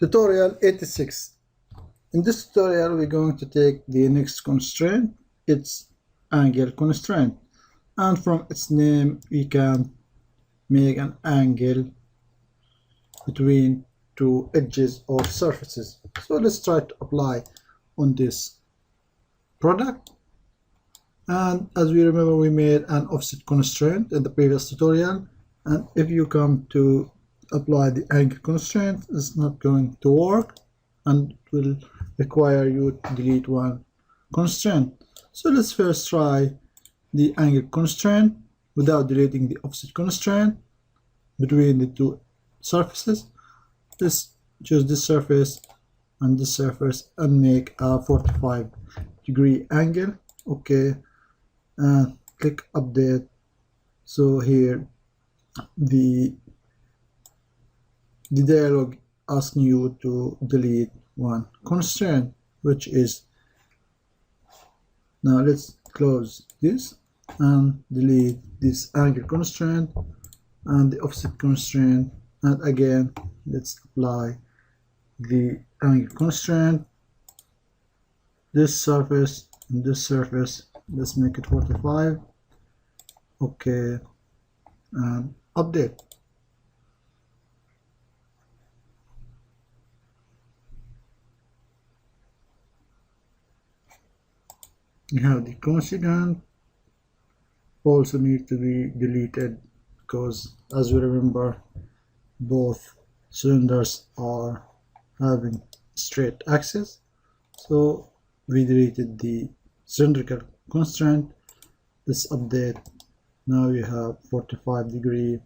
Tutorial 86. In this tutorial, we're going to take the next constraint, its angle constraint, and from its name, we can make an angle between two edges or surfaces. So let's try to apply on this product. And as we remember, we made an offset constraint in the previous tutorial, and if you come to apply the angle constraint, it's not going to work and it will require you to delete one constraint. So let's first try the angle constraint without deleting the offset constraint between the two surfaces. Let's choose this surface and this surface and make a 45-degree angle. Okay, and click update. So here the dialog asking you to delete one constraint, which is, now let's close this and delete this angle constraint and the offset constraint, and again let's apply the angle constraint, this surface and this surface. Let's make it 45. Okay, and update. You have the consequent also need to be deleted because, as we remember, both cylinders are having straight axis. So we deleted the cylindrical constraint. Let's update. Now you have 45-degree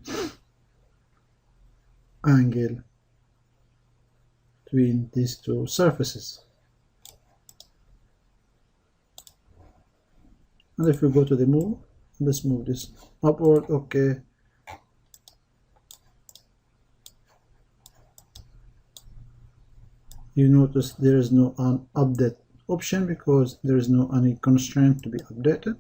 angle between these two surfaces. And if we go to the move, let's move this upward. Okay, you notice there is no an update option because there is no any constraint to be updated.